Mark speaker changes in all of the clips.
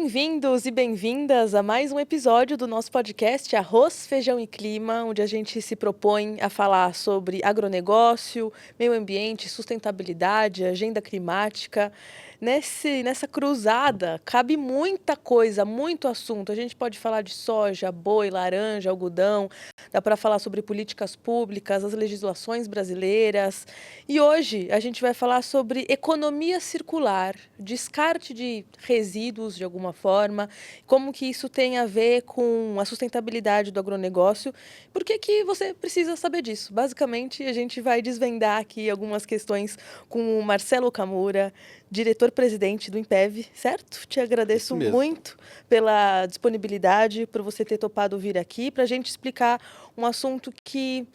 Speaker 1: Bem-vindos e bem-vindas a mais um episódio do nosso podcast Arroz, Feijão e Clima, onde a gente se propõe a falar sobre agronegócio, meio ambiente, sustentabilidade, agenda climática. Nessa cruzada cabe muita coisa, muito assunto. A gente pode falar de soja, boi, laranja, algodão, dá para falar sobre políticas públicas, as legislações brasileiras. E hoje a gente vai falar sobre economia circular, descarte de resíduos de alguma forma, como que isso tem a ver com a sustentabilidade do agronegócio. Por que que você precisa saber disso? Basicamente, a gente vai desvendar aqui algumas questões com o Marcelo Camura, diretor-presidente do INPEV, certo? Te
Speaker 2: Isso
Speaker 1: agradeço
Speaker 2: mesmo.
Speaker 1: muito pela disponibilidade, por você ter topado vir aqui para a gente explicar um assunto que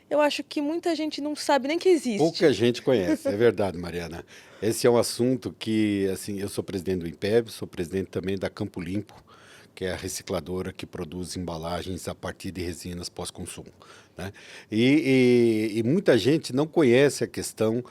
Speaker 1: eu acho que muita gente não sabe nem que
Speaker 2: Pouca
Speaker 1: existe.
Speaker 2: gente conhece, é verdade, Mariana. Esse é um assunto que, assim, eu sou presidente do INPEV, sou presidente também da Campo Limpo, que é a recicladora que produz embalagens a partir de resinas pós-consumo, né? E muita gente não conhece a questão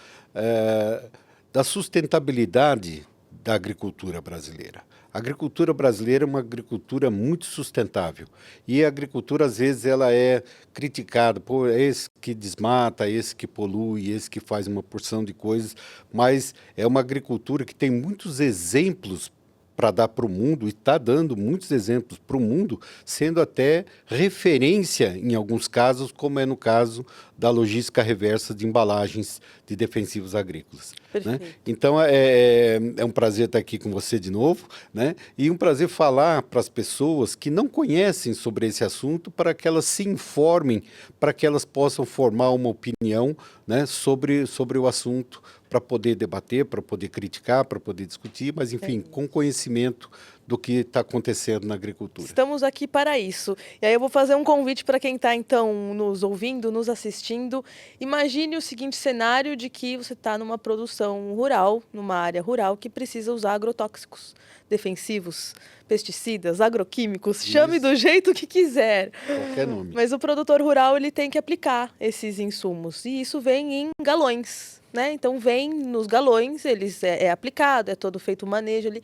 Speaker 2: da sustentabilidade da agricultura brasileira. A agricultura brasileira é uma agricultura muito sustentável e a agricultura às vezes ela é criticada por esse que desmata, esse que polui, esse que faz uma porção de coisas, mas é uma agricultura que tem muitos exemplos para dar para o mundo e está dando muitos exemplos para o mundo, sendo até referência em alguns casos, como é no caso da logística reversa de embalagens de defensivos agrícolas, né?
Speaker 1: Perfeito.
Speaker 2: Então é um prazer estar aqui com você de novo, né? E um prazer falar para as pessoas que não conhecem sobre esse assunto, para que elas se informem, para que elas possam formar uma opinião, né, sobre o assunto, para poder debater, para poder criticar, para poder discutir, mas enfim, com conhecimento do que está acontecendo na agricultura.
Speaker 1: Estamos aqui para isso. E aí eu vou fazer um convite para quem está, então, nos ouvindo, nos assistindo. Imagine o seguinte cenário de que você está numa produção rural, numa área rural, que precisa usar agrotóxicos, defensivos, pesticidas, agroquímicos, chame do
Speaker 2: Isso.
Speaker 1: jeito que quiser.
Speaker 2: Qualquer nome.
Speaker 1: Mas o produtor rural ele tem que aplicar esses insumos. E isso vem em galões, né? Então vem nos galões, é aplicado, é todo feito o manejo ali. O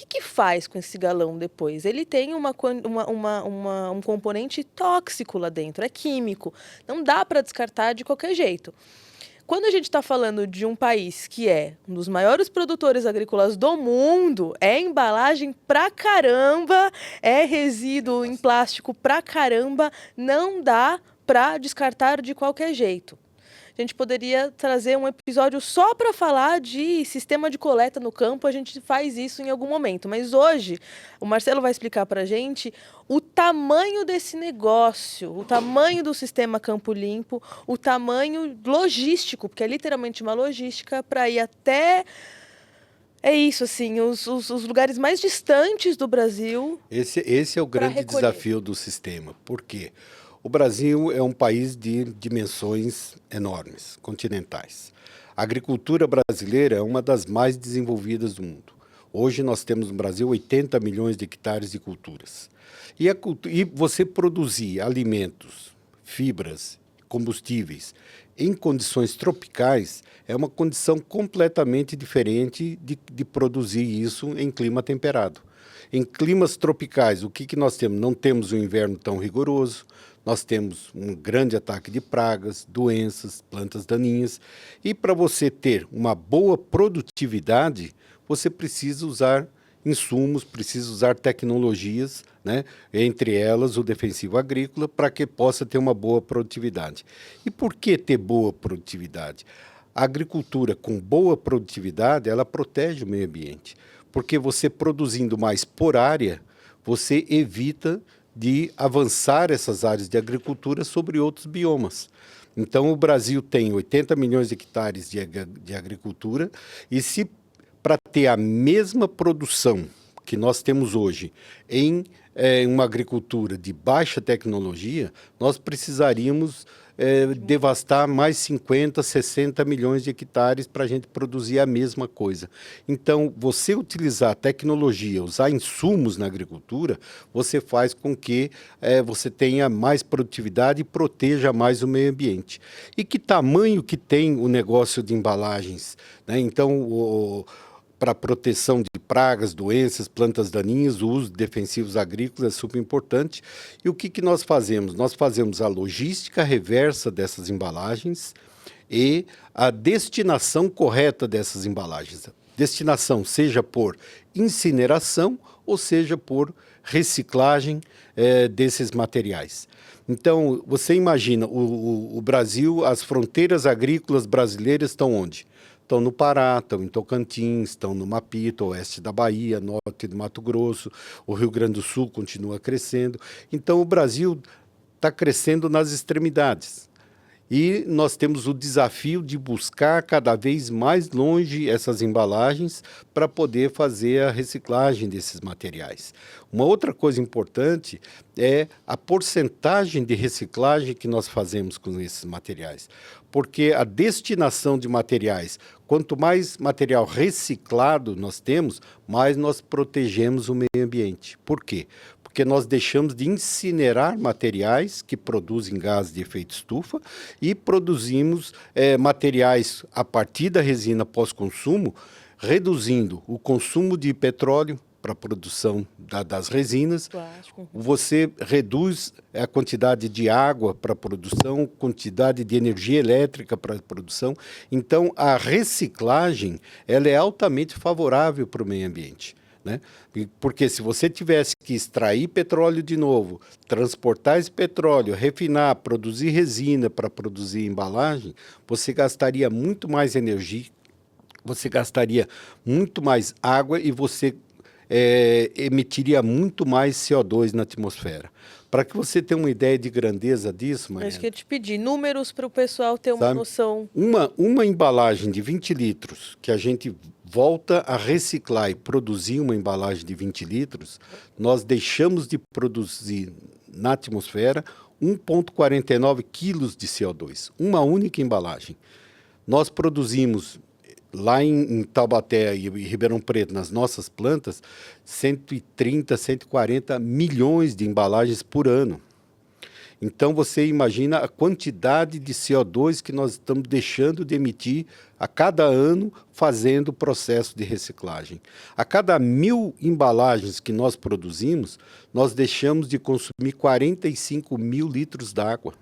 Speaker 1: que faz com esse galão depois? Ele tem um componente tóxico lá dentro, é químico. Não dá para descartar de qualquer jeito. Quando a gente está falando de um país que é um dos maiores produtores agrícolas do mundo, é embalagem pra caramba, é resíduo em plástico pra caramba, não dá para descartar de qualquer jeito. A gente poderia trazer um episódio só para falar de sistema de coleta no campo, a gente faz isso em algum momento. Mas hoje, o Marcelo vai explicar para a gente o tamanho desse negócio, o tamanho do sistema Campo Limpo, o tamanho logístico, porque é literalmente uma logística para ir até... É isso, assim, os lugares mais distantes do Brasil.
Speaker 2: Esse é o grande
Speaker 1: recolher.
Speaker 2: desafio do sistema. Por quê? O Brasil é um país de dimensões enormes, continentais. A agricultura brasileira é uma das mais desenvolvidas do mundo. Hoje nós temos no Brasil 80 milhões de hectares de culturas. E você produzir alimentos, fibras, combustíveis em condições tropicais é uma condição completamente diferente de produzir isso em clima temperado. Em climas tropicais, o que nós temos? Não temos um inverno tão rigoroso, nós temos um grande ataque de pragas, doenças, plantas daninhas. E para você ter uma boa produtividade, você precisa usar insumos, precisa usar tecnologias, né? Entre elas o defensivo agrícola, para que possa ter uma boa produtividade. E por que ter boa produtividade? A agricultura com boa produtividade, ela protege o meio ambiente, porque você produzindo mais por área, você evita de avançar essas áreas de agricultura sobre outros biomas. Então, o Brasil tem 80 milhões de hectares de agricultura e se para ter a mesma produção que nós temos hoje em uma agricultura de baixa tecnologia, nós precisaríamos devastar mais 50, 60 milhões de hectares para a gente produzir a mesma coisa. Então, você utilizar tecnologia, usar insumos na agricultura, você faz com que você tenha mais produtividade e proteja mais o meio ambiente. E que tamanho que tem o negócio de embalagens, né? Então, para proteção de pragas, doenças, plantas daninhas, o uso de defensivos agrícolas é super importante. E o que nós fazemos? Nós fazemos a logística reversa dessas embalagens e a destinação correta dessas embalagens. Destinação seja por incineração ou seja por reciclagem desses materiais. Então, você imagina, o Brasil, as fronteiras agrícolas brasileiras estão onde? Estão no Pará, estão em Tocantins, estão no Mapito, oeste da Bahia, norte do Mato Grosso, o Rio Grande do Sul continua crescendo. Então, o Brasil está crescendo nas extremidades. E nós temos o desafio de buscar cada vez mais longe essas embalagens para poder fazer a reciclagem desses materiais. Uma outra coisa importante é a porcentagem de reciclagem que nós fazemos com esses materiais. Porque a destinação de materiais, quanto mais material reciclado nós temos, mais nós protegemos o meio ambiente. Por quê? Porque nós deixamos de incinerar materiais que produzem gases de efeito estufa e produzimos materiais a partir da resina pós-consumo, reduzindo o consumo de petróleo para a produção das resinas.
Speaker 1: Plástico.
Speaker 2: Você reduz a quantidade de água para a produção, quantidade de energia elétrica para a produção. Então, a reciclagem ela é altamente favorável para o meio ambiente. Né? Porque se você tivesse que extrair petróleo de novo, transportar esse petróleo, refinar, produzir resina para produzir embalagem, você gastaria muito mais energia, você gastaria muito mais água e você emitiria muito mais CO2 na atmosfera. Para que você tenha uma ideia de grandeza disso, Mariana,
Speaker 1: Acho que eu te pedi números para o pessoal ter uma
Speaker 2: sabe?
Speaker 1: noção.
Speaker 2: Uma embalagem de 20 litros que a gente volta a reciclar e produzir uma embalagem de 20 litros, nós deixamos de produzir na atmosfera 1,49 quilos de CO2. Uma única embalagem. Nós produzimos lá em Taubaté e Ribeirão Preto, nas nossas plantas, 130, 140 milhões de embalagens por ano. Então, você imagina a quantidade de CO2 que nós estamos deixando de emitir a cada ano fazendo o processo de reciclagem. A cada 1.000 embalagens que nós produzimos, nós deixamos de consumir 45 mil litros d'água.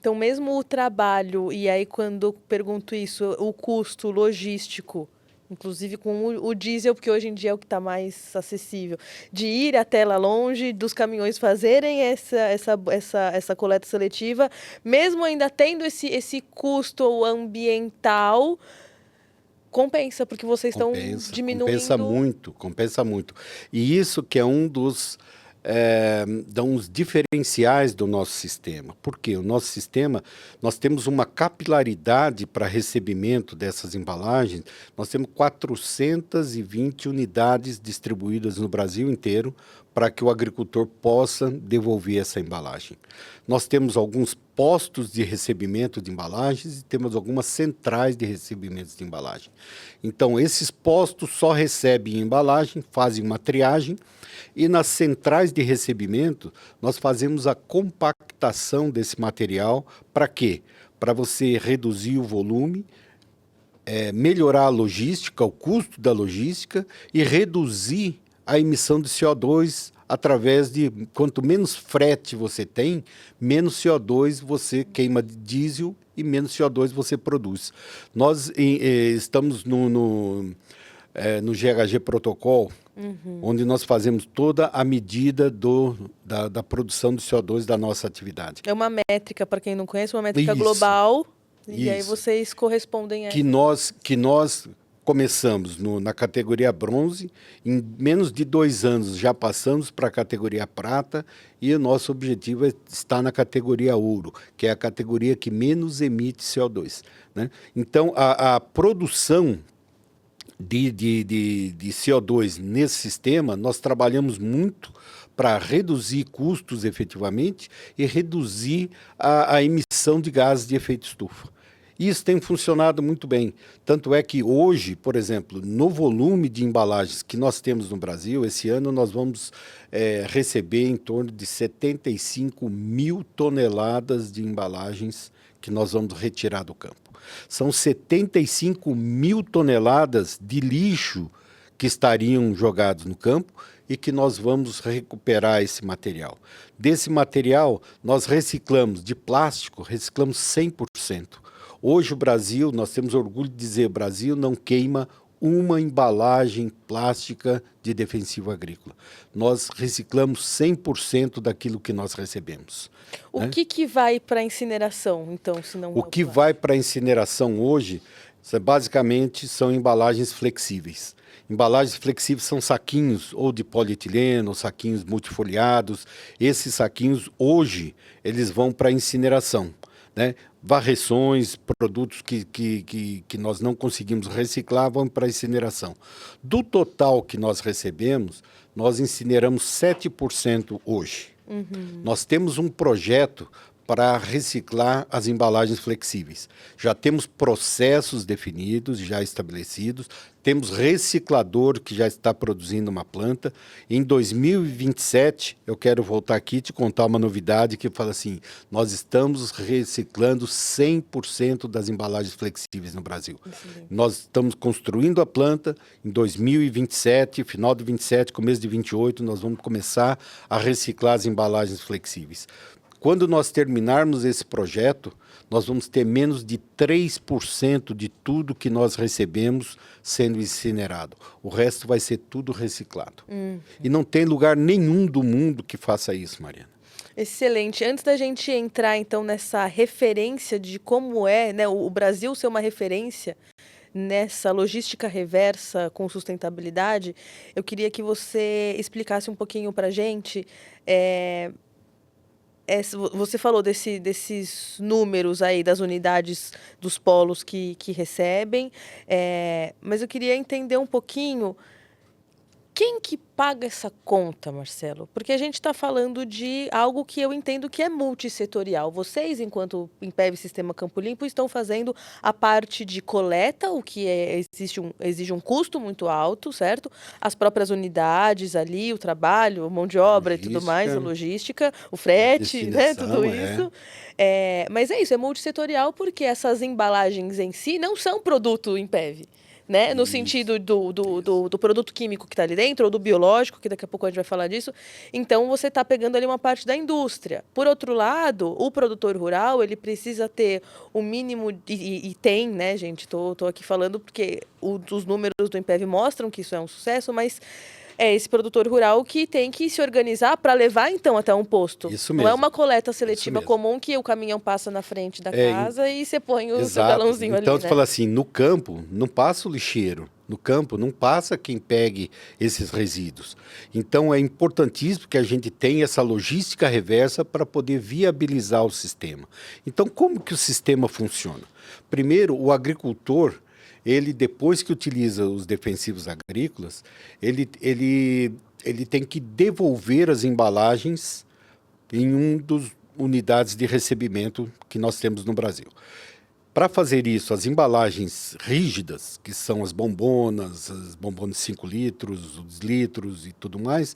Speaker 1: Então, mesmo o trabalho, e aí quando eu pergunto isso, o custo logístico, inclusive com o diesel, porque hoje em dia é o que está mais acessível, de ir até lá longe, dos caminhões fazerem essa coleta seletiva, mesmo ainda tendo esse custo ambiental, compensa, porque vocês estão diminuindo...
Speaker 2: Compensa muito. E isso que é um dos diferenciais do nosso sistema. Por quê? O nosso sistema, nós temos uma capilaridade para recebimento dessas embalagens, nós temos 420 unidades distribuídas no Brasil inteiro para que o agricultor possa devolver essa embalagem. Nós temos alguns postos de recebimento de embalagens e temos algumas centrais de recebimento de embalagem. Então, esses postos só recebem embalagem, fazem uma triagem, e nas centrais de recebimento, nós fazemos a compactação desse material. Para quê? Para você reduzir o volume, melhorar a logística, o custo da logística e reduzir a emissão de CO2 através de, quanto menos frete você tem, menos CO2 você queima de diesel e menos CO2 você produz. Nós estamos no GHG Protocol, onde nós fazemos toda a medida da produção de CO2 da nossa atividade.
Speaker 1: É uma métrica, para quem não conhece, uma métrica
Speaker 2: Isso.
Speaker 1: global, e aí
Speaker 2: Isso.
Speaker 1: vocês correspondem a
Speaker 2: Que nós começamos na categoria bronze, em menos de 2 anos já passamos para a categoria prata e o nosso objetivo é estar na categoria ouro, que é a categoria que menos emite CO2. Né? Então, a produção de CO2 nesse sistema, nós trabalhamos muito para reduzir custos efetivamente e reduzir a emissão de gases de efeito estufa. Isso tem funcionado muito bem. Tanto é que hoje, por exemplo, no volume de embalagens que nós temos no Brasil, esse ano nós vamos receber em torno de 75 mil toneladas de embalagens que nós vamos retirar do campo. São 75 mil toneladas de lixo que estariam jogados no campo e que nós vamos recuperar esse material. Desse material, nós reciclamos de plástico, reciclamos 100%. Hoje o Brasil, nós temos orgulho de dizer, o Brasil não queima uma embalagem plástica de defensivo agrícola. Nós reciclamos 100% daquilo que nós recebemos.
Speaker 1: O que vai para a incineração, então, se não
Speaker 2: O que vai para a incineração hoje, basicamente, são embalagens flexíveis. Embalagens flexíveis são saquinhos ou de polietileno, ou saquinhos multifoliados. Esses saquinhos, hoje, eles vão para a incineração, né? Varreções, produtos que nós não conseguimos reciclar, vão para a incineração. Do total que nós recebemos, nós incineramos 7% hoje. Nós temos um projeto para reciclar as embalagens flexíveis. Já temos processos definidos, já estabelecidos, temos reciclador que já está produzindo uma planta. Em 2027, eu quero voltar aqui e te contar uma novidade que fala assim, nós estamos reciclando 100% das embalagens flexíveis no Brasil.
Speaker 1: Excelente.
Speaker 2: Nós estamos construindo a planta, em 2027, final de 27, começo de 28, nós vamos começar a reciclar as embalagens flexíveis. Quando nós terminarmos esse projeto, nós vamos ter menos de 3% de tudo que nós recebemos sendo incinerado. O resto vai ser tudo reciclado. E não tem lugar nenhum do mundo que faça isso, Mariana.
Speaker 1: Excelente. Antes da gente entrar, então, nessa referência de como é, né, o Brasil ser uma referência nessa logística reversa com sustentabilidade, eu queria que você explicasse um pouquinho para a gente. Você falou desses números aí das unidades dos polos que recebem, mas eu queria entender um pouquinho quem que paga essa conta, Marcelo? Porque a gente está falando de algo que eu entendo que é multissetorial. Vocês, enquanto Impev Sistema Campo Limpo, estão fazendo a parte de coleta, o que exige um custo muito alto, certo? As próprias unidades ali, o trabalho, a mão de obra e tudo mais, a logística, o frete, né? Tudo isso. Mas é isso, é multissetorial porque essas embalagens em si não são produto Impev. Né? No sentido do produto químico que está ali dentro, ou do biológico, que daqui a pouco a gente vai falar disso. Então, você está pegando ali uma parte da indústria. Por outro lado, o produtor rural, ele precisa ter o mínimo, e tem, né, gente? Tô aqui falando porque os números do Impev mostram que isso é um sucesso, mas é esse produtor rural que tem que se organizar para levar, então, até um posto.
Speaker 2: Isso
Speaker 1: mesmo. Não é uma coleta seletiva comum que o caminhão passa na frente da casa e você põe o seu galãozinho
Speaker 2: então,
Speaker 1: ali,
Speaker 2: tu fala assim, no campo não passa o lixeiro, no campo não passa quem pegue esses resíduos. Então, é importantíssimo que a gente tenha essa logística reversa para poder viabilizar o sistema. Então, como que o sistema funciona? Primeiro, o agricultor, ele, depois que utiliza os defensivos agrícolas, ele tem que devolver as embalagens em um dos unidades de recebimento que nós temos no Brasil. Para fazer isso, as embalagens rígidas, que são as bombonas de 5 litros, os litros e tudo mais,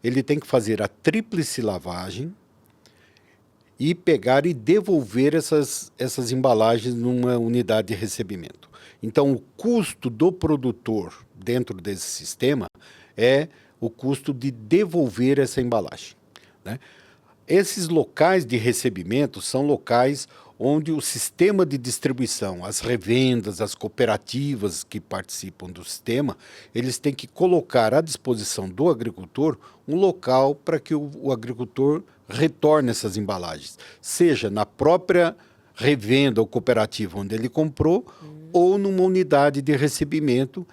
Speaker 2: ele tem que fazer a tríplice lavagem e pegar e devolver essas embalagens numa unidade de recebimento. Então, o custo do produtor dentro desse sistema é o custo de devolver essa embalagem, né? Esses locais de recebimento são locais onde o sistema de distribuição, as revendas, as cooperativas que participam do sistema, eles têm que colocar à disposição do agricultor um local para que o agricultor retorne essas embalagens, seja na própria revenda ou cooperativa onde ele comprou, ou numa unidade de recebimento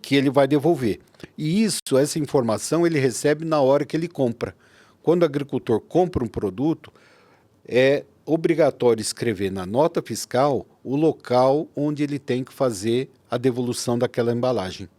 Speaker 2: que ele vai devolver. E essa informação ele recebe na hora que ele compra. Quando o agricultor compra um produto, é obrigatório escrever na nota fiscal o local onde ele tem que fazer a devolução daquela embalagem,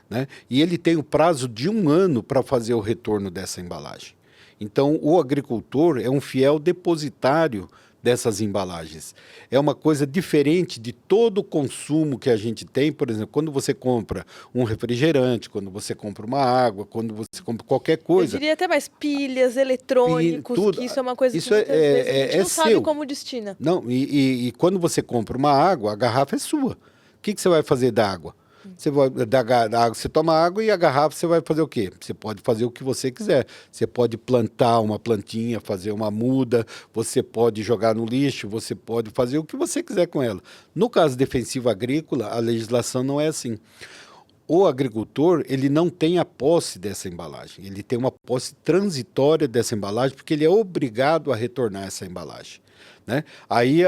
Speaker 2: né? E ele tem o prazo de 1 ano para fazer o retorno dessa embalagem. Então, o agricultor é um fiel depositário dessas embalagens. É uma coisa diferente de todo o consumo que a gente tem, por exemplo, quando você compra um refrigerante, quando você compra uma água, quando você compra qualquer
Speaker 1: Eu
Speaker 2: coisa,
Speaker 1: diria até mais pilhas, eletrônicos,
Speaker 2: tudo,
Speaker 1: que isso é uma coisa que
Speaker 2: isso
Speaker 1: muitas vezes a gente
Speaker 2: é
Speaker 1: não sabe
Speaker 2: seu.
Speaker 1: como destina.
Speaker 2: Não, e quando você compra uma água, a garrafa é sua. O que você vai fazer da água? Você vai, da água, você toma água e a garrafa você vai fazer o quê? Você pode fazer o que você quiser. Você pode plantar uma plantinha, fazer uma muda, você pode jogar no lixo, você pode fazer o que você quiser com ela. No caso defensivo agrícola, a legislação não é assim. O agricultor, ele não tem a posse dessa embalagem, ele tem uma posse transitória dessa embalagem, porque ele é obrigado a retornar essa embalagem, né? Aí,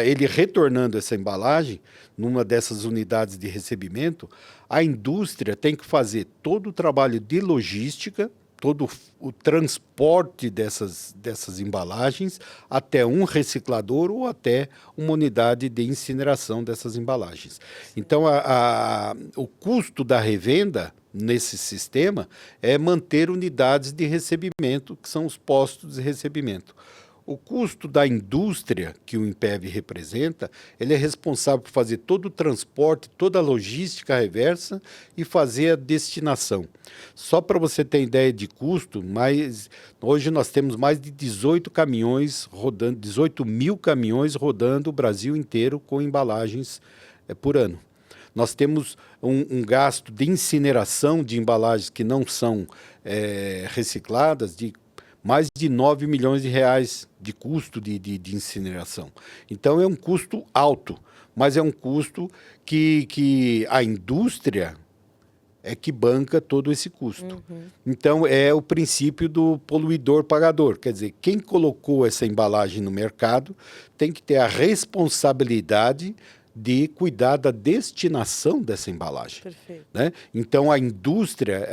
Speaker 2: ele retornando essa embalagem, numa dessas unidades de recebimento, a indústria tem que fazer todo o trabalho de logística, todo o transporte dessas embalagens até um reciclador ou até uma unidade de incineração dessas embalagens. Então, o custo da revenda nesse sistema é manter unidades de recebimento, que são os postos de recebimento. O custo da indústria que o Impev representa, ele é responsável por fazer todo o transporte, toda a logística reversa e fazer a destinação. Só para você ter ideia de custo, hoje nós temos mais de 18 caminhões rodando, 18 mil caminhões rodando o Brasil inteiro com embalagens por ano. Nós temos um gasto de incineração de embalagens que não são recicladas de mais de 9 milhões de reais de custo de incineração. Então, é um custo alto, mas é um custo que a indústria é que banca todo esse custo. Então, é o princípio do poluidor-pagador. Quer dizer, quem colocou essa embalagem no mercado tem que ter a responsabilidade de cuidar da destinação dessa embalagem.
Speaker 1: Perfeito.
Speaker 2: Né? Então, a indústria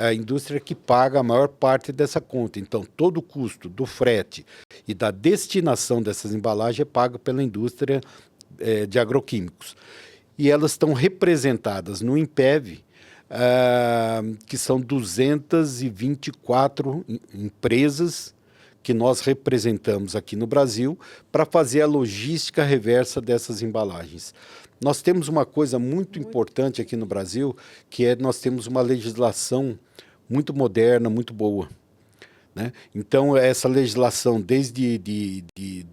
Speaker 2: que paga a maior parte dessa conta. Então, todo o custo do frete e da destinação dessas embalagens é pago pela indústria de agroquímicos. E elas estão representadas no Impev, que são 224 empresas que nós representamos aqui no Brasil para fazer a logística reversa dessas embalagens. Nós temos uma coisa muito importante aqui no Brasil, que nós temos uma legislação muito moderna, muito boa. Né? Então, essa legislação, desde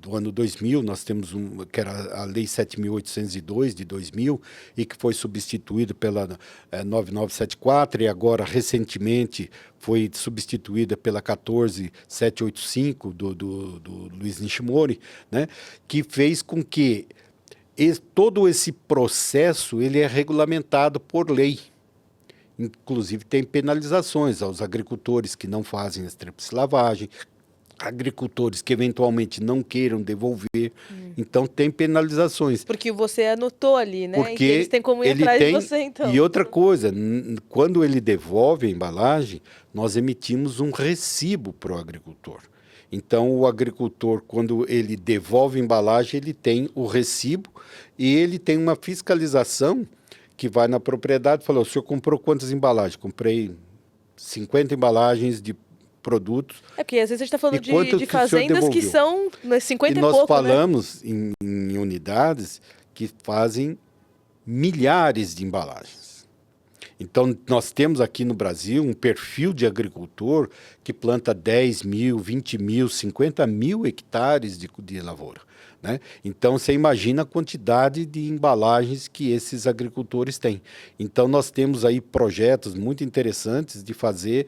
Speaker 2: do ano 2000, nós temos que era a Lei 7.802 de 2000, e que foi substituída pela 9974, e agora, recentemente, foi substituída pela 14785 do Luiz Nishimori, né? Que fez com que todo esse processo ele é regulamentado por lei. Inclusive, tem penalizações aos agricultores que não fazem as tríplice lavagem, agricultores que eventualmente não queiram devolver. Então, tem penalizações.
Speaker 1: Porque você anotou ali, né?
Speaker 2: Porque
Speaker 1: E eles têm como ir
Speaker 2: ele
Speaker 1: atrás
Speaker 2: tem,
Speaker 1: de você, então.
Speaker 2: E outra coisa, quando ele devolve a embalagem, nós emitimos um recibo para o agricultor. Então, o agricultor, quando ele devolve a embalagem, ele tem o recibo e ele tem uma fiscalização que vai na propriedade e fala: o senhor comprou quantas embalagens? Comprei 50 embalagens de produtos.
Speaker 1: É porque às vezes a gente está falando
Speaker 2: E quanto
Speaker 1: de
Speaker 2: que o senhor
Speaker 1: fazendas que
Speaker 2: devolveu?
Speaker 1: são 50
Speaker 2: E
Speaker 1: e
Speaker 2: nós
Speaker 1: pouco, né?
Speaker 2: falamos em unidades que fazem milhares de embalagens. Então, nós temos aqui no Brasil um perfil de agricultor que planta 10 mil, 20 mil, 50 mil hectares de lavoura. Né? Então, você imagina a quantidade de embalagens que esses agricultores têm. Então, nós temos aí projetos muito interessantes de fazer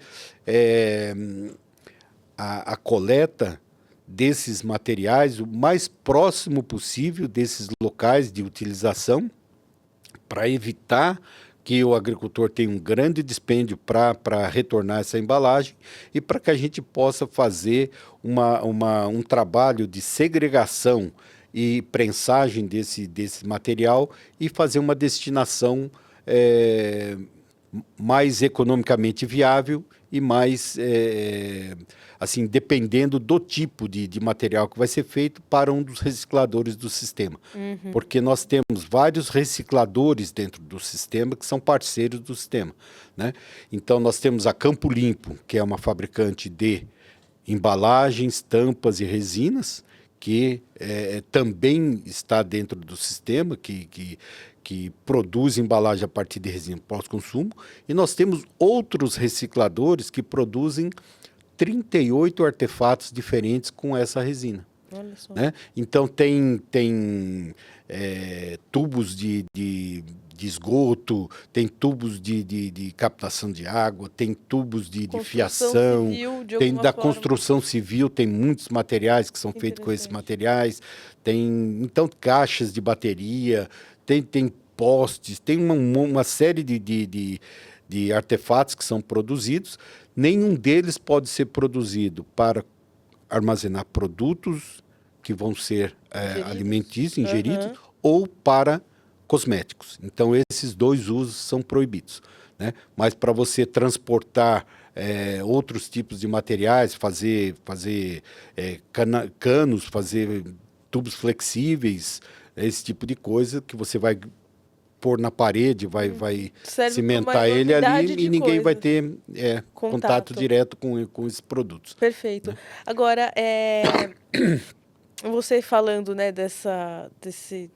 Speaker 2: a coleta desses materiais o mais próximo possível desses locais de utilização, para evitar que o agricultor tenha um grande dispêndio para retornar essa embalagem e para que a gente possa fazer um trabalho de segregação e prensagem desse material e fazer uma destinação mais economicamente viável e mais, assim, dependendo do tipo de material que vai ser feito para um dos recicladores do sistema. Porque nós temos vários recicladores dentro do sistema que são parceiros do sistema. Né? Então, nós temos a Campo Limpo, que é uma fabricante de embalagens, tampas e resinas, que também está dentro do sistema, que produz embalagem a partir de resina pós-consumo, e nós temos outros recicladores que produzem 38 artefatos diferentes com essa resina.
Speaker 1: Olha só.
Speaker 2: Né? Então, tem tubos de esgoto, tem tubos de captação de água, tem tubos de fiação,
Speaker 1: civil, de
Speaker 2: tem
Speaker 1: alguma
Speaker 2: da
Speaker 1: forma.
Speaker 2: Construção civil, tem muitos materiais que são feitos com esses materiais, tem então caixas de bateria, tem postes, tem uma série de artefatos que são produzidos. Nenhum deles pode ser produzido para armazenar produtos que vão ser alimentícios, ingeridos, ou para cosméticos. Então, esses dois usos são proibidos. Né? Mas para você transportar outros tipos de materiais, fazer canos, fazer tubos flexíveis, esse tipo de coisa que você vai pôr na parede, vai cimentar ele ali e ninguém vai ter contato direto com esses produtos.
Speaker 1: Perfeito. Né? Agora, você falando, né, desse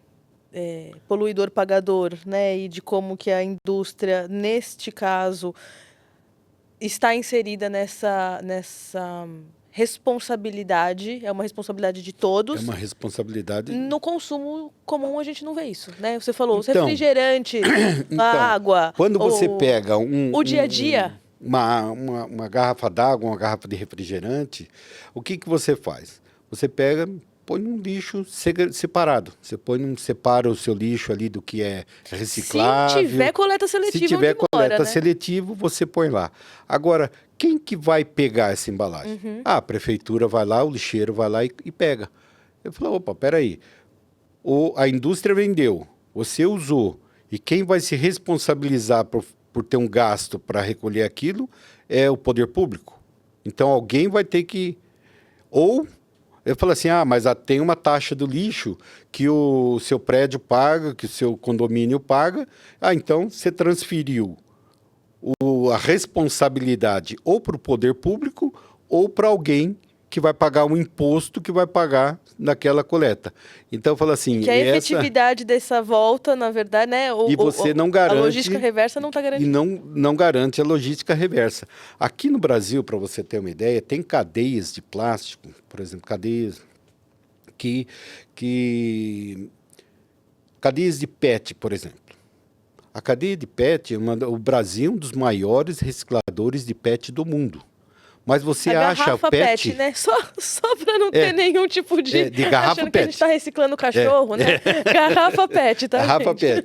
Speaker 1: poluidor pagador, né, e de como que a indústria, neste caso, está inserida nessa responsabilidade, é uma responsabilidade de todos.
Speaker 2: É uma responsabilidade.
Speaker 1: No consumo comum a gente não vê isso, né? Você falou, os refrigerantes, a água.
Speaker 2: Quando você pega
Speaker 1: o dia a dia,
Speaker 2: uma garrafa d'água, uma garrafa de refrigerante, o que você faz? Você pega, põe num lixo separado. Você separa o seu lixo ali do que é reciclável.
Speaker 1: Se tiver coleta seletiva,
Speaker 2: se tiver coleta seletiva, você põe lá. Agora, quem que vai pegar essa embalagem? A prefeitura vai lá, o lixeiro vai lá e pega. Eu falo, opa, peraí. A indústria vendeu, você usou, e quem vai se responsabilizar por ter um gasto para recolher aquilo é o poder público. Então, alguém vai ter que... Ou... Eu falo assim, mas tem uma taxa do lixo que o seu prédio paga, que o seu condomínio paga. Então você transferiu a responsabilidade ou para o poder público ou para alguém que vai pagar um imposto que vai pagar naquela coleta. Então eu falo assim...
Speaker 1: Que a efetividade dessa volta, na verdade, né?
Speaker 2: E você não garante...
Speaker 1: A logística reversa não está garantida.
Speaker 2: E não garante a logística reversa. Aqui no Brasil, para você ter uma ideia, tem cadeias de plástico, por exemplo, cadeias cadeias de PET, por exemplo. A cadeia de PET, o Brasil é um dos maiores recicladores de PET do mundo. Mas você acha
Speaker 1: o PET, né? Só para não ter nenhum tipo de
Speaker 2: garrafa
Speaker 1: achando
Speaker 2: PET.
Speaker 1: Que a gente está reciclando cachorro, né? Garrafa PET, tá?
Speaker 2: Garrafa PET.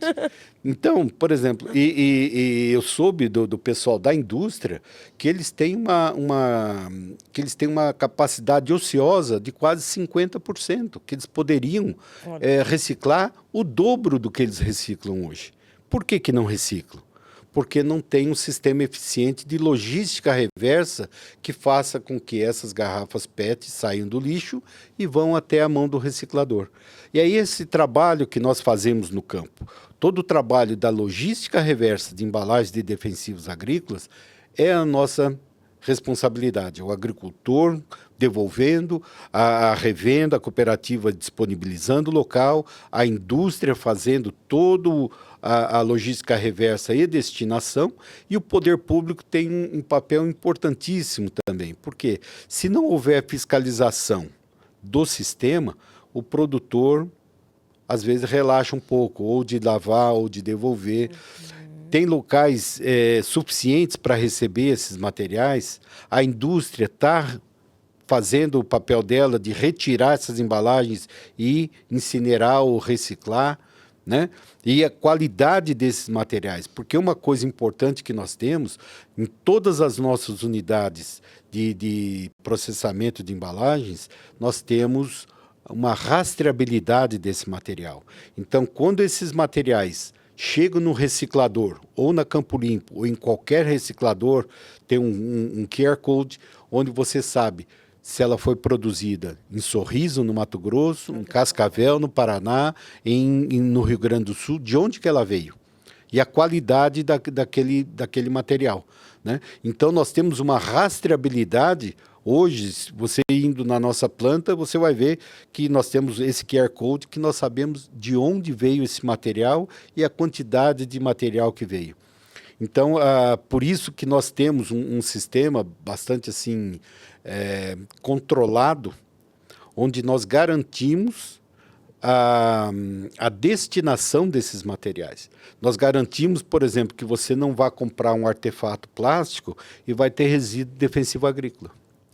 Speaker 2: Então, por exemplo, eu soube do pessoal da indústria que eles têm uma capacidade ociosa de quase 50%, que eles poderiam reciclar o dobro do que eles reciclam hoje. Por que não reciclam? Porque não tem um sistema eficiente de logística reversa que faça com que essas garrafas PET saiam do lixo e vão até a mão do reciclador. E aí esse trabalho que nós fazemos no campo, todo o trabalho da logística reversa de embalagens de defensivos agrícolas é a nossa responsabilidade. O agricultor devolvendo, a revenda, a cooperativa disponibilizando o local, a indústria fazendo todo a logística reversa e destinação, e o poder público tem um papel importantíssimo também, porque se não houver fiscalização do sistema, o produtor às vezes relaxa um pouco, ou de lavar ou de devolver. Tem locais suficientes para receber esses materiais, a indústria está fazendo o papel dela de retirar essas embalagens e incinerar ou reciclar, né? E a qualidade desses materiais, porque uma coisa importante que nós temos em todas as nossas unidades de processamento de embalagens, nós temos uma rastreabilidade desse material. Então, quando esses materiais chegam no reciclador, ou na Campo Limpo, ou em qualquer reciclador, tem um QR Code onde você sabe se ela foi produzida em Sorriso, no Mato Grosso, em Cascavel, no Paraná, no Rio Grande do Sul, de onde que ela veio. E a qualidade daquele material. Né? Então, nós temos uma rastreabilidade Hoje, se você indo na nossa planta, você vai ver que nós temos esse QR Code, que nós sabemos de onde veio esse material e a quantidade de material que veio. Então, por isso que nós temos um sistema bastante assim controlado, onde nós garantimos a destinação desses materiais. Nós garantimos, por exemplo, que você não vá comprar um artefato plástico e vai ter resíduo defensivo agrícola.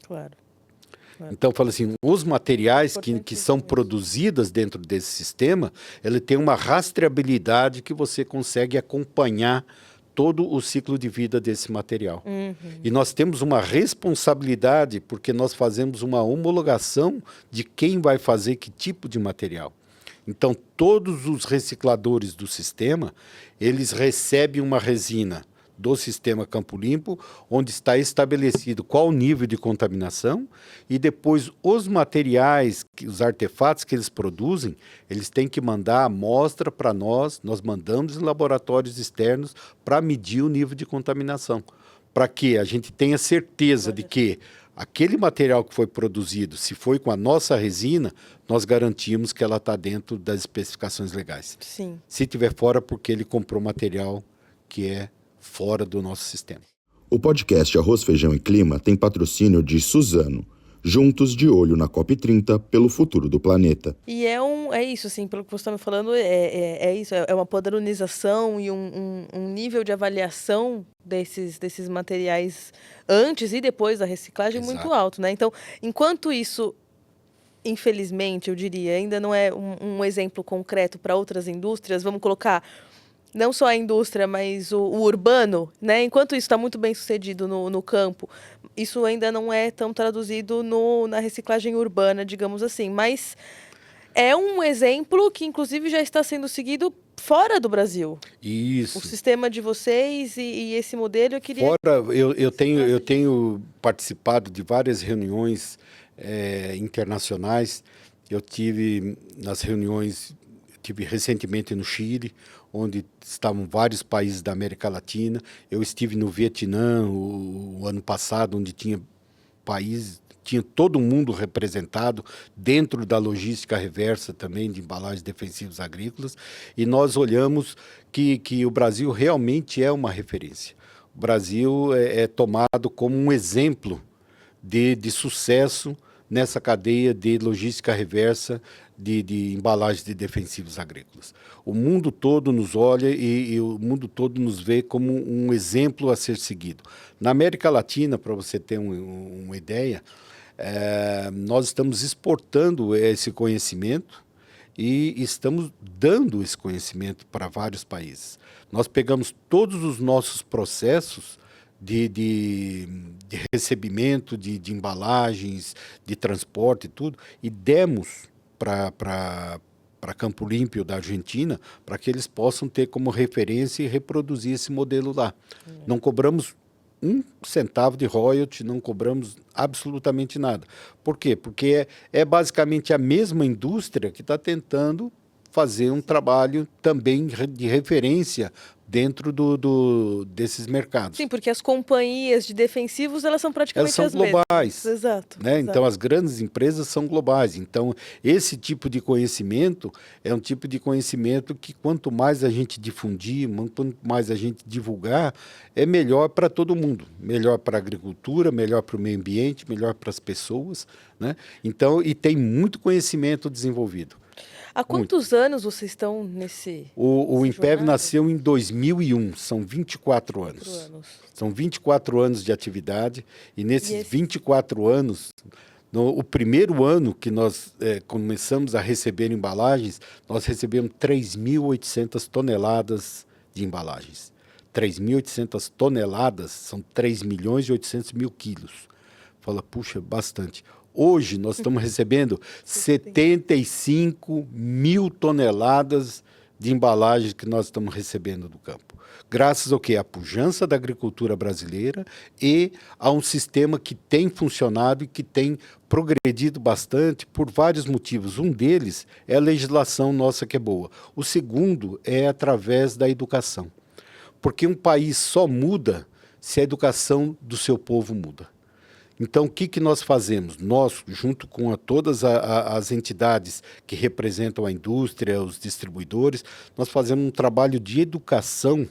Speaker 1: Claro.
Speaker 2: Então, fala assim, os materiais que são produzidos dentro desse sistema, ele tem uma rastreabilidade que você consegue acompanhar todo o ciclo de vida desse material. E nós temos uma responsabilidade, porque nós fazemos uma homologação de quem vai fazer que tipo de material. Então, todos os recicladores do sistema, eles recebem uma resina do sistema Campo Limpo, onde está estabelecido qual o nível de contaminação, e depois os materiais, os artefatos que eles produzem, eles têm que mandar a amostra para nós mandamos em laboratórios externos para medir o nível de contaminação, para que a gente tenha certeza de que aquele material que foi produzido, se foi com a nossa resina, nós garantimos que ela está dentro das especificações legais.
Speaker 1: Sim.
Speaker 2: Se tiver fora, porque ele comprou material que é fora do nosso sistema.
Speaker 3: O podcast Arroz, Feijão e Clima tem patrocínio de Suzano. Juntos de olho na COP30 pelo futuro do planeta.
Speaker 1: E é isso, assim, pelo que você está me falando, é isso, é uma padronização e um nível de avaliação desses materiais antes e depois da reciclagem muito alto, né? Então, enquanto isso, infelizmente, eu diria, ainda não é um exemplo concreto para outras indústrias, vamos colocar não só a indústria, mas o urbano, né? Enquanto isso está muito bem sucedido no campo, isso ainda não é tão traduzido na reciclagem urbana, digamos assim. Mas é um exemplo que, inclusive, já está sendo seguido fora do Brasil.
Speaker 2: Isso.
Speaker 1: O sistema de vocês e esse modelo, eu queria...
Speaker 2: Fora, eu tenho participado de várias reuniões internacionais. Eu tive nas reuniões, tive recentemente no Chile, onde estavam vários países da América Latina. Eu estive no Vietnã o ano passado, onde tinha todo mundo representado dentro da logística reversa também de embalagens defensivas agrícolas, e nós olhamos que o Brasil realmente é uma referência. O Brasil é tomado como um exemplo de sucesso nessa cadeia de logística reversa de embalagens de defensivos agrícolas. O mundo todo nos olha e o mundo todo nos vê como um exemplo a ser seguido. Na América Latina, para você ter uma ideia, nós estamos exportando esse conhecimento e estamos dando esse conhecimento para vários países. Nós pegamos todos os nossos processos de recebimento de embalagens, de transporte e tudo, e demos para Campo Limpo da Argentina, para que eles possam ter como referência e reproduzir esse modelo lá. Não cobramos 1 centavo de royalty, não cobramos absolutamente nada. Por quê? Porque é basicamente a mesma indústria que está tentando fazer um trabalho também de referência dentro desses mercados.
Speaker 1: Sim, porque as companhias de defensivos, elas são praticamente
Speaker 2: as mesmas. Elas são globais.
Speaker 1: Exato.
Speaker 2: Então, as grandes empresas são globais. Então, esse tipo de conhecimento é um tipo de conhecimento que, quanto mais a gente difundir, quanto mais a gente divulgar, é melhor para todo mundo. Melhor para a agricultura, melhor para o meio ambiente, melhor para as pessoas, né? Então, e tem muito conhecimento desenvolvido.
Speaker 1: Há quantos anos vocês estão nesse...
Speaker 2: O Impev nasceu em 2001, são 24 anos. São 24 anos de atividade, e nesses 24 anos, o primeiro ano que nós começamos a receber embalagens, nós recebemos 3.800 toneladas de embalagens. 3.800 toneladas são 3.800.000 quilos. Fala, puxa, bastante. Hoje nós estamos recebendo 75 mil toneladas de embalagens que nós estamos recebendo do campo. Graças ao quê? À pujança da agricultura brasileira e a um sistema que tem funcionado e que tem progredido bastante por vários motivos. Um deles é a legislação nossa que é boa. O segundo é através da educação. Porque um país só muda se a educação do seu povo muda. Então, o que nós fazemos? Nós, junto com todas as entidades que representam a indústria, os distribuidores, nós fazemos um trabalho de educação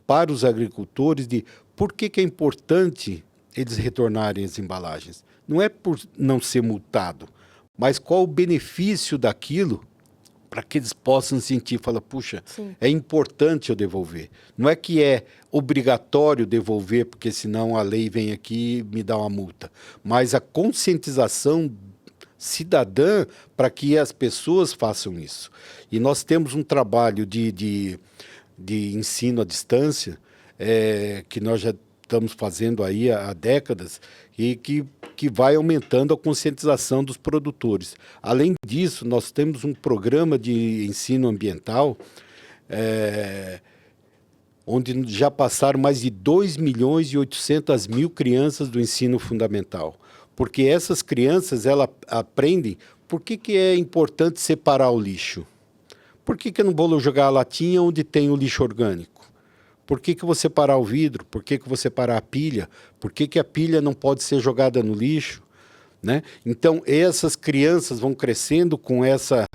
Speaker 2: para os agricultores de por que é importante eles retornarem as embalagens. Não é por não ser multado, mas qual o benefício daquilo para que eles possam sentir, falar, puxa,
Speaker 1: Sim.
Speaker 2: é importante eu devolver. Não é que é obrigatório devolver, porque senão a lei vem aqui e me dá uma multa. Mas a conscientização cidadã para que as pessoas façam isso. E nós temos um trabalho de ensino à distância, que nós já estamos fazendo aí há décadas, e que vai aumentando a conscientização dos produtores. Além disso, nós temos um programa de ensino ambiental, onde já passaram mais de 2.800.000 crianças do ensino fundamental. Porque essas crianças, elas aprendem por que é importante separar o lixo. Por que eu não vou jogar a latinha onde tem o lixo orgânico? Por que eu vou separar o vidro? Por que eu vou separar a pilha? Por que a pilha não pode ser jogada no lixo? Né? Então, essas crianças vão crescendo com essa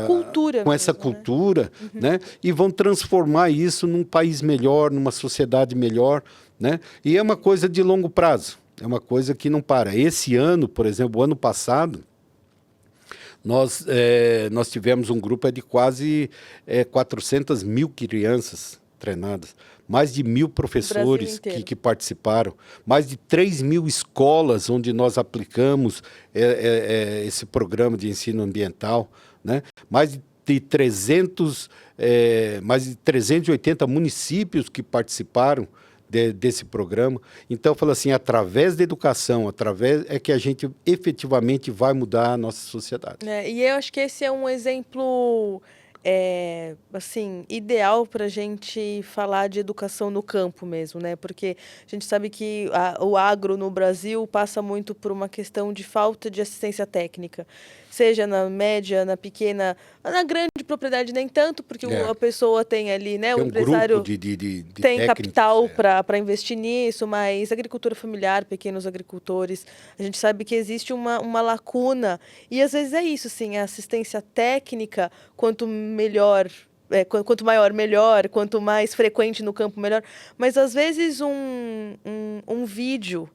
Speaker 1: Cultura mesmo,
Speaker 2: cultura, né? E vão transformar isso num país melhor, numa sociedade melhor. Né? E é uma coisa de longo prazo, é uma coisa que não para. Esse ano, por exemplo, o ano passado, nós tivemos um grupo de quase 400.000 crianças treinadas, mais de 1.000 professores que participaram, mais de 3.000 escolas onde nós aplicamos esse programa de ensino ambiental, né? mais de 380 municípios que participaram desse programa. Então, eu falo assim, através da educação, é que a gente efetivamente vai mudar a nossa sociedade.
Speaker 1: E eu acho que esse é um exemplo assim, ideal para a gente falar de educação no campo mesmo, né? Porque a gente sabe que o agro no Brasil passa muito por uma questão de falta de assistência técnica, seja na média, na pequena, na grande propriedade nem tanto, porque a pessoa tem ali, né?
Speaker 2: Tem
Speaker 1: o empresário
Speaker 2: grupo de
Speaker 1: tem
Speaker 2: técnicos,
Speaker 1: capital para investir nisso, mas agricultura familiar, pequenos agricultores, a gente sabe que existe uma lacuna, e às vezes é isso, assim, a assistência técnica, quanto melhor, quanto maior, melhor, quanto mais frequente no campo, melhor, mas às vezes um vídeo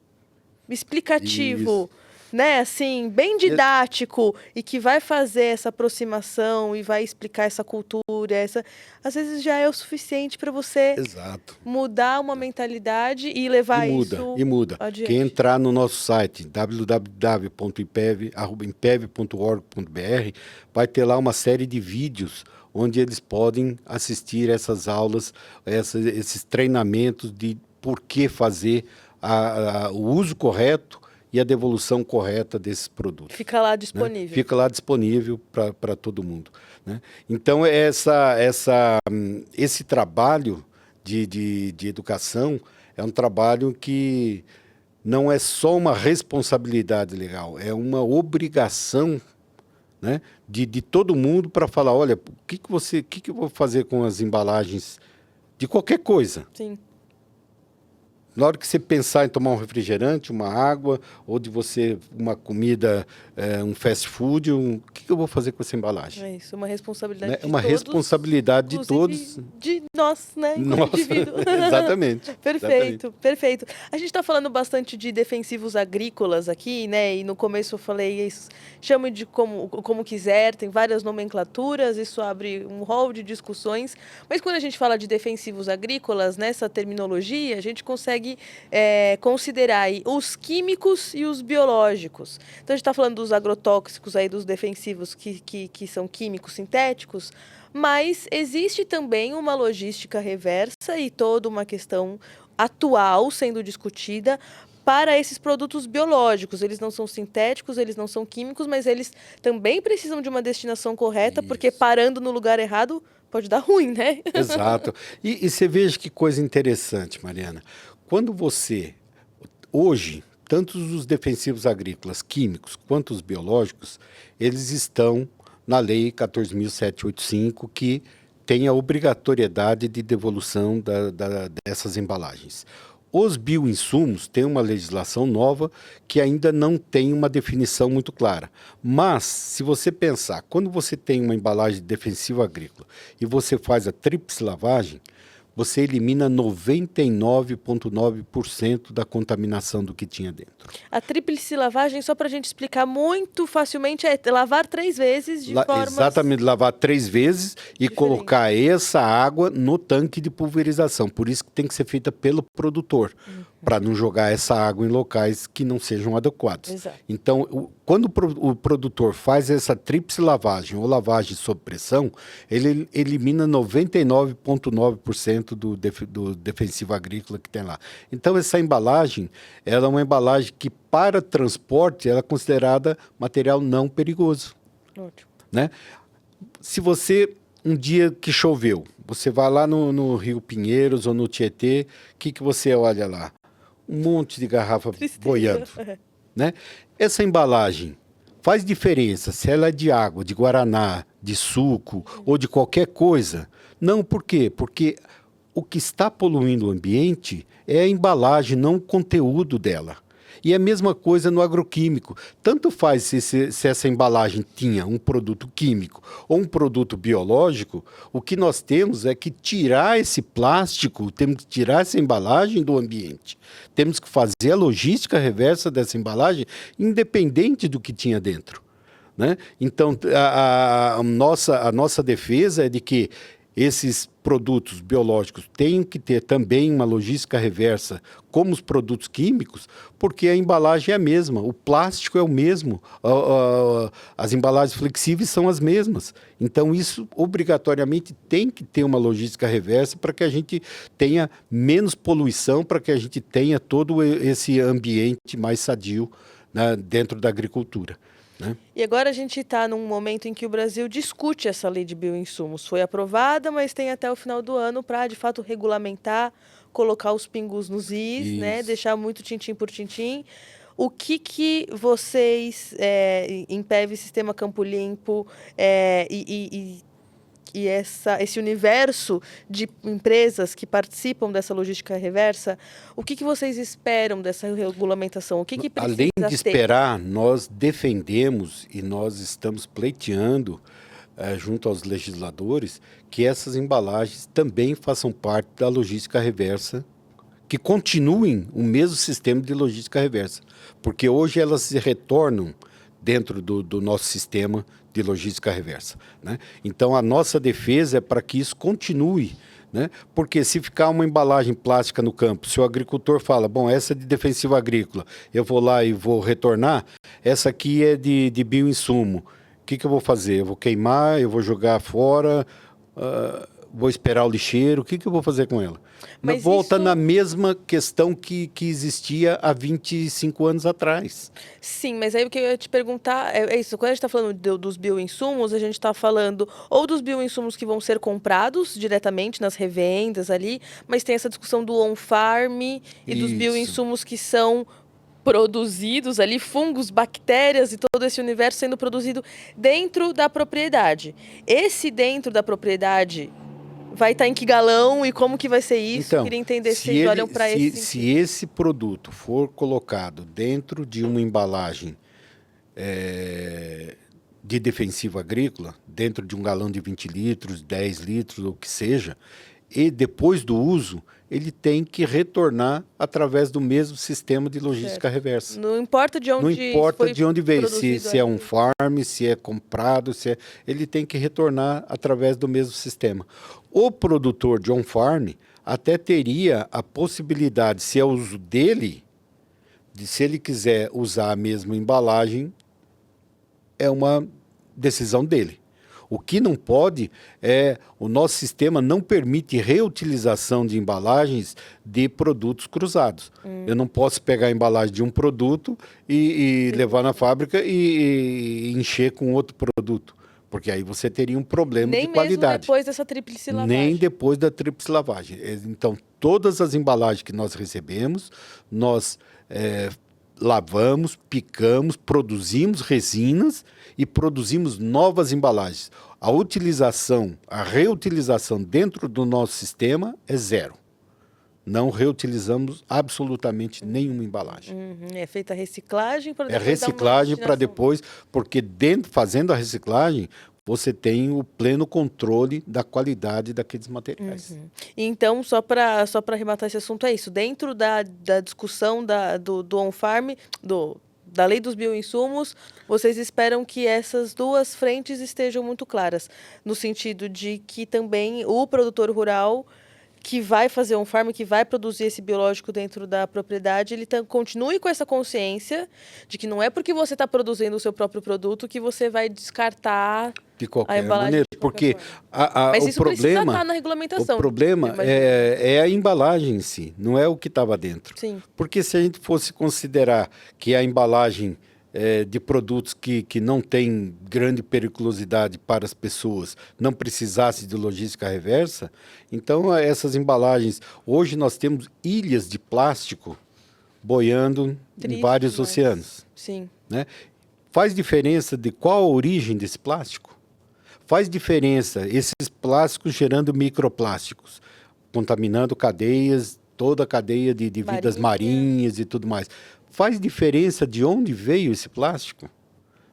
Speaker 1: explicativo, né, assim, bem didático, e que vai fazer essa aproximação e vai explicar essa cultura, às vezes já é o suficiente para você mudar uma mentalidade e levar isso adiante.
Speaker 2: Quem entrar no nosso site www.impev.org.br vai ter lá uma série de vídeos onde eles podem assistir essas aulas, esses treinamentos de por que fazer o uso correto e a devolução correta desses produtos.
Speaker 1: Fica lá disponível.
Speaker 2: Né? Fica lá disponível para todo mundo. Né? Então, esse trabalho de educação é um trabalho que não é só uma responsabilidade legal, é uma obrigação, né, de todo mundo para falar, olha, o que eu vou fazer com as embalagens de qualquer coisa?
Speaker 1: Sim.
Speaker 2: Na hora que você pensar em tomar um refrigerante, uma água, ou de você uma comida, um fast food, o que eu vou fazer com essa embalagem?
Speaker 1: É isso, uma responsabilidade de
Speaker 2: todos. É uma responsabilidade de todos.
Speaker 1: De nós, né? Como indivíduo.
Speaker 2: Exatamente.
Speaker 1: Perfeito, perfeito. A gente está falando bastante de defensivos agrícolas aqui, né? E no começo eu falei isso, chame de como quiser, tem várias nomenclaturas, isso abre um rol de discussões. Mas quando a gente fala de defensivos agrícolas, nessa terminologia, a gente consegue considerar aí os químicos e os biológicos. Então, a gente está falando dos agrotóxicos, aí, dos defensivos que são químicos sintéticos, mas existe também uma logística reversa e toda uma questão atual sendo discutida para esses produtos biológicos. Eles não são sintéticos, eles não são químicos, mas eles também precisam de uma destinação correta, porque parando no lugar errado pode dar ruim, né?
Speaker 2: Exato. E você veja que coisa interessante, Mariana. Quando hoje, tanto os defensivos agrícolas químicos quanto os biológicos, eles estão na Lei 14.785, que tem a obrigatoriedade de devolução dessas embalagens. Os bioinsumos têm uma legislação nova que ainda não tem uma definição muito clara. Mas, se você pensar, quando você tem uma embalagem defensiva agrícola e você faz a tríplice lavagem, você elimina 99,9% da contaminação do que tinha dentro.
Speaker 1: A tríplice lavagem, só para a gente explicar muito facilmente, é lavar 3 vezes de formas...
Speaker 2: Exatamente, lavar 3 vezes e colocar essa água no tanque de pulverização. Por isso que tem que ser feita pelo produtor, para não jogar essa água em locais que não sejam adequados.
Speaker 1: Exato.
Speaker 2: Então, quando o produtor faz essa tríplice lavagem ou lavagem sob pressão, ele elimina 99,9% do defensivo agrícola que tem lá. Então, essa embalagem, ela é uma embalagem que, para transporte, ela é considerada material não perigoso.
Speaker 1: Ótimo.
Speaker 2: Né? Se você, um dia que choveu, você vai lá no Rio Pinheiros ou no Tietê, o que você olha lá? Um monte de garrafa boiando. Né? Essa embalagem faz diferença se ela é de água, de guaraná, de suco ou de qualquer coisa? Não, por quê? Porque o que está poluindo o ambiente é a embalagem, não o conteúdo dela. E é a mesma coisa no agroquímico. Tanto faz se essa embalagem tinha um produto químico ou um produto biológico, o que nós temos é que tirar esse plástico, temos que tirar essa embalagem do ambiente. Temos que fazer a logística reversa dessa embalagem, independente do que tinha dentro. Né? Então, a nossa defesa é de que esses produtos biológicos têm que ter também uma logística reversa como os produtos químicos, porque a embalagem é a mesma, o plástico é o mesmo, as embalagens flexíveis são as mesmas. Então, isso obrigatoriamente tem que ter uma logística reversa para que a gente tenha menos poluição, para que a gente tenha todo esse ambiente mais sadio, né, dentro da agricultura. Né?
Speaker 1: E agora a gente está num momento em que o Brasil discute essa lei de bioinsumos. Foi aprovada, mas tem até o final do ano para, de fato, regulamentar, colocar os pingos nos is, né? Deixar muito tintim por tintim. O que vocês, INPEV, Sistema Campo Limpo, e esse universo de empresas que participam dessa logística reversa, o que vocês esperam dessa regulamentação? O que precisa
Speaker 2: Além de
Speaker 1: ter?
Speaker 2: esperar, nós defendemos e nós estamos pleiteando, junto aos legisladores, que essas embalagens também façam parte da logística reversa, que continuem o mesmo sistema de logística reversa, porque hoje elas se retornam dentro do nosso sistema de logística reversa. Né? Então, a nossa defesa é para que isso continue, né? Porque se ficar uma embalagem plástica no campo, se o agricultor fala, bom, essa é de defensivo agrícola, eu vou lá e vou retornar, essa aqui é de bioinsumo, o que eu vou fazer? Eu vou queimar, eu vou jogar fora, vou esperar o lixeiro, o que eu vou fazer com ela?
Speaker 1: Mas
Speaker 2: volta
Speaker 1: isso...
Speaker 2: na mesma questão que existia há 25 anos atrás.
Speaker 1: Sim, mas aí o que eu ia te perguntar é isso. Quando a gente está falando dos bioinsumos, a gente está falando ou dos bioinsumos que vão ser comprados diretamente nas revendas ali, mas tem essa discussão do on-farm e dos bioinsumos que são produzidos ali, fungos, bactérias e todo esse universo sendo produzido dentro da propriedade. Esse dentro da propriedade vai estar em que galão e como que vai ser isso?
Speaker 2: Então,
Speaker 1: queria entender se eles olham para esse...
Speaker 2: Se esse produto for colocado dentro de uma embalagem de defensivo agrícola, dentro de um galão de 20 litros, 10 litros, ou o que seja, e depois do uso, ele tem que retornar através do mesmo sistema de logística reversa.
Speaker 1: Não importa de onde
Speaker 2: Não importa de onde veio, se é um
Speaker 1: ali.
Speaker 2: farm, se é comprado, ele tem que retornar através do mesmo sistema. O produtor de on-farm até teria a possibilidade, se é uso dele, de se ele quiser usar a mesma embalagem, é uma decisão dele. O que não pode o nosso sistema não permite reutilização de embalagens de produtos cruzados. Eu não posso pegar a embalagem de um produto e levar na fábrica e encher com outro produto, porque aí você teria um problema de qualidade.
Speaker 1: Nem mesmo depois dessa tríplice lavagem.
Speaker 2: Nem depois da tríplice lavagem. Então, todas as embalagens que nós recebemos, nós lavamos, picamos, produzimos resinas e produzimos novas embalagens. A utilização, a reutilização dentro do nosso sistema é zero. não reutilizamos absolutamente nenhuma embalagem.
Speaker 1: É feita a reciclagem para
Speaker 2: É
Speaker 1: depois dar uma
Speaker 2: reciclagem para
Speaker 1: destinação.
Speaker 2: depois, porque fazendo a reciclagem, você tem o pleno controle da qualidade daqueles materiais.
Speaker 1: Então, só para arrematar esse assunto, é isso. Dentro da discussão do on-farm, da lei dos bioinsumos, vocês esperam que essas duas frentes estejam muito claras, no sentido de que também o produtor rural que vai fazer um farm, que vai produzir esse biológico dentro da propriedade, ele continue com essa consciência de que não é porque você está produzindo o seu próprio produto que você vai descartar
Speaker 2: De
Speaker 1: a
Speaker 2: qualquer
Speaker 1: embalagem
Speaker 2: maneira,
Speaker 1: de qualquer
Speaker 2: porque
Speaker 1: forma. Mas
Speaker 2: o
Speaker 1: isso precisa
Speaker 2: problema,
Speaker 1: estar na
Speaker 2: o
Speaker 1: regulamentação.
Speaker 2: problema
Speaker 1: eu imagino.
Speaker 2: é a embalagem em si, não é o que estava dentro.
Speaker 1: Sim.
Speaker 2: Porque se a gente fosse considerar que a embalagem de produtos que não tem grande periculosidade para as pessoas não precisasse de logística reversa, então essas embalagens... Hoje nós temos ilhas de plástico boiando
Speaker 1: Triste
Speaker 2: em vários
Speaker 1: demais.
Speaker 2: oceanos.
Speaker 1: Sim.
Speaker 2: Né? Faz diferença de qual a origem desse plástico? Faz diferença esses plásticos gerando microplásticos, contaminando cadeias, toda a cadeia de vidas marinhas e tudo mais. Faz diferença de onde veio esse plástico?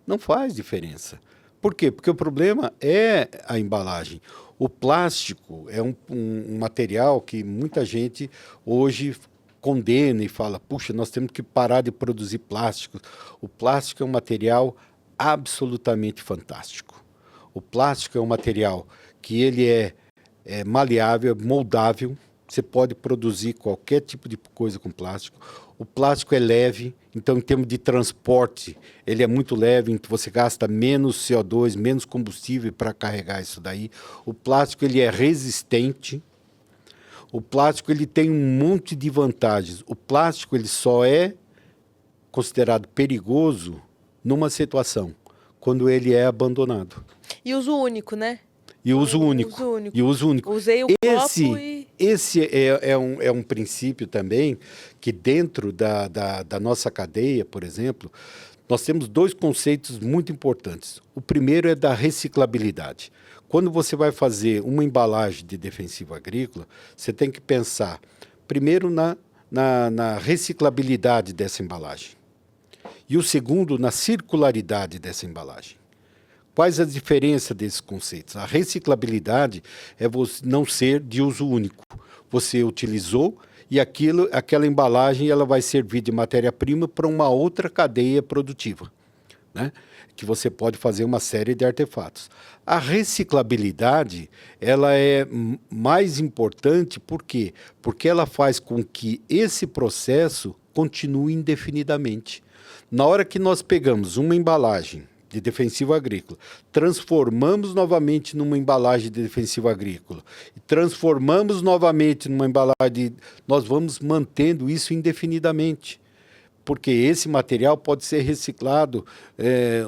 Speaker 2: Não faz diferença. Por quê? Porque o problema é a embalagem. O plástico é um material que muita gente hoje condena e fala, puxa, nós temos que parar de produzir plástico. O plástico é um material absolutamente fantástico. O plástico é um material que ele é maleável, moldável. Você pode produzir qualquer tipo de coisa com plástico. O plástico é leve, então em termos de transporte, ele é muito leve, então você gasta menos CO2, menos combustível para carregar isso daí. O plástico ele é resistente. O plástico ele tem um monte de vantagens. O plástico ele só é considerado perigoso numa situação, quando ele é abandonado.
Speaker 1: E uso único, né?
Speaker 2: E uso único.
Speaker 1: Uso único.
Speaker 2: E uso único.
Speaker 1: Usei o copo e...
Speaker 2: Esse é um princípio também que dentro da nossa cadeia, por exemplo, nós temos dois conceitos muito importantes. O primeiro é da reciclabilidade. Quando você vai fazer uma embalagem de defensivo agrícola, você tem que pensar primeiro na reciclabilidade dessa embalagem. E o segundo, na circularidade dessa embalagem. Quais as diferenças desses conceitos? A reciclabilidade é você não ser de uso único. Você utilizou e aquela embalagem ela vai servir de matéria-prima para uma outra cadeia produtiva, né? Que você pode fazer uma série de artefatos. A reciclabilidade ela é mais importante, por quê? Porque ela faz com que esse processo continue indefinidamente. Na hora que nós pegamos uma embalagem de defensivo agrícola, transformamos novamente numa embalagem de defensivo agrícola, transformamos novamente numa embalagem nós vamos mantendo isso indefinidamente, porque esse material pode ser reciclado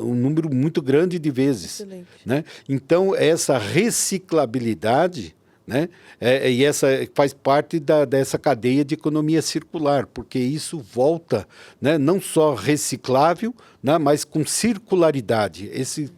Speaker 2: um número muito grande de vezes.
Speaker 1: Excelente.
Speaker 2: Né? Então, essa reciclabilidade... Né? E essa faz parte dessa cadeia de economia circular, porque isso volta, né? Não só reciclável, né? Mas com circularidade. Esse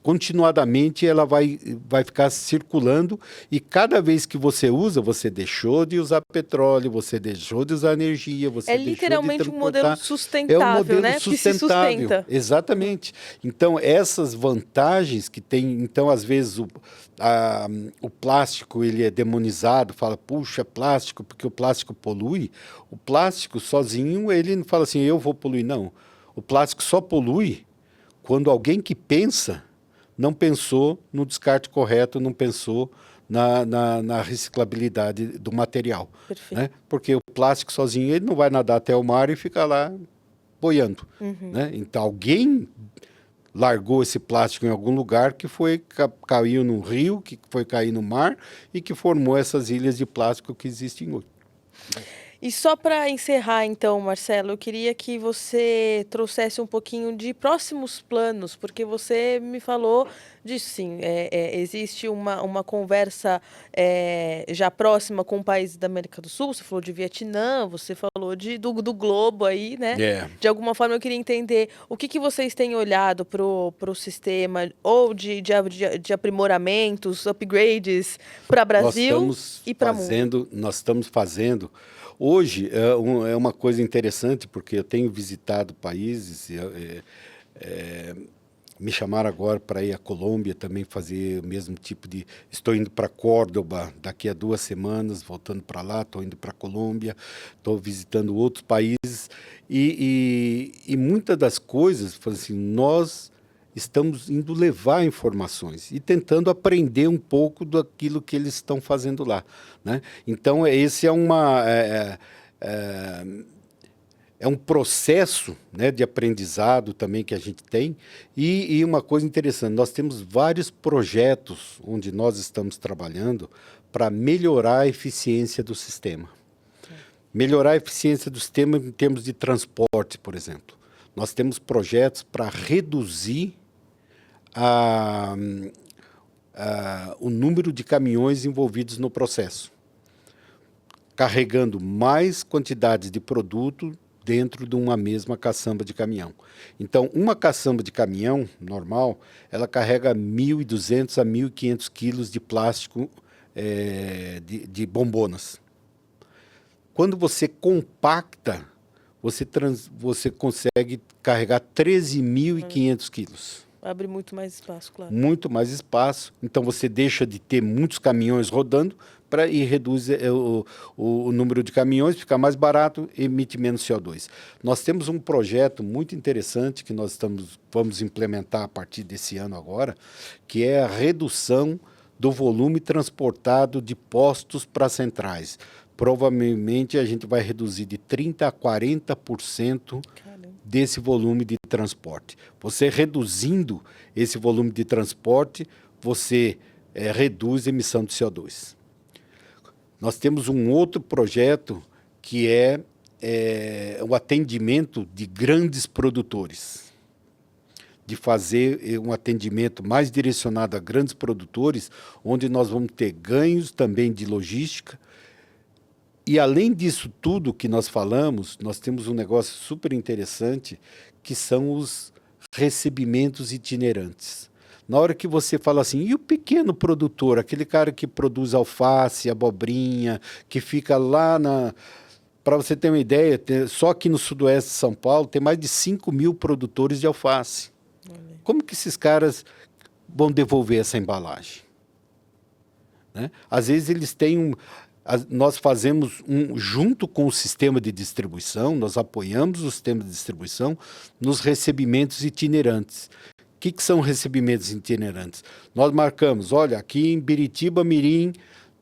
Speaker 2: continuadamente ela vai ficar circulando e cada vez que você usa, você deixou de usar petróleo, você deixou de usar energia, você deixou de
Speaker 1: literalmente um modelo
Speaker 2: transportar.
Speaker 1: sustentável,
Speaker 2: É um modelo
Speaker 1: né? Que se sustenta.
Speaker 2: Exatamente. Então, essas vantagens que tem... Então, às vezes, o plástico ele é demonizado, fala, puxa, plástico, porque o plástico polui. O plástico sozinho, ele não fala assim, eu vou poluir. Não. O plástico só polui quando alguém que pensa não pensou no descarte correto, não pensou na reciclabilidade do material.
Speaker 1: Perfeito.
Speaker 2: Né? Porque o plástico sozinho ele não vai nadar até o mar e ficar lá boiando. Né? Então, alguém largou esse plástico em algum lugar que caiu no rio, que foi cair no mar e que formou essas ilhas de plástico que existem hoje.
Speaker 1: E só para encerrar, então, Marcelo, eu queria que você trouxesse um pouquinho de próximos planos, porque você me falou disso, sim. Existe uma conversa já próxima com países da América do Sul. Você falou de Vietnã, você falou do globo aí, né?
Speaker 2: É.
Speaker 1: De alguma forma, eu queria entender o que vocês têm olhado para o sistema, ou de aprimoramentos, upgrades para Brasil e para mundo.
Speaker 2: Nós estamos fazendo. Hoje é uma coisa interessante, porque eu tenho visitado países, me chamaram agora para ir à Colômbia também fazer o mesmo tipo de... Estou indo para Córdoba daqui a 2 semanas, voltando para lá, estou indo para a Colômbia, estou visitando outros países, e muitas das coisas, assim, nós estamos indo levar informações e tentando aprender um pouco daquilo que eles estão fazendo lá, né? Então, esse é um processo, né, de aprendizado também que a gente tem. E uma coisa interessante, nós temos vários projetos onde nós estamos trabalhando para melhorar a eficiência do sistema. Melhorar a eficiência do sistema em termos de transporte, por exemplo. Nós temos projetos para reduzir o número de caminhões envolvidos no processo, carregando mais quantidades de produto dentro de uma mesma caçamba de caminhão. Então, uma caçamba de caminhão normal, ela carrega 1.200 a 1.500 quilos de plástico de bombonas. Quando você compacta, você consegue carregar 13.500 quilos.
Speaker 1: Abre muito mais espaço, claro.
Speaker 2: Muito mais espaço. Então, você deixa de ter muitos caminhões rodando e reduz o número de caminhões, fica mais barato e emite menos CO2. Nós temos um projeto muito interessante que nós vamos implementar a partir desse ano agora, que é a redução do volume transportado de postos para centrais. Provavelmente, a gente vai reduzir de 30% a 40% desse volume de transporte. Você reduzindo esse volume de transporte, você reduz a emissão de CO2. Nós temos um outro projeto que é o atendimento de grandes produtores, de fazer um atendimento mais direcionado a grandes produtores, onde nós vamos ter ganhos também de logística. E, além disso tudo que nós falamos, nós temos um negócio super interessante, que são os recebimentos itinerantes. Na hora que você fala assim, e o pequeno produtor, aquele cara que produz alface, abobrinha, que fica lá na... Para você ter uma ideia, só aqui no sudoeste de São Paulo tem mais de 5.000 produtores de alface. Como que esses caras vão devolver essa embalagem? Né? Às vezes eles têm nós fazemos junto com o sistema de distribuição, nós apoiamos o sistema de distribuição nos recebimentos itinerantes. O que são recebimentos itinerantes? Nós marcamos, olha, aqui em Biritiba Mirim,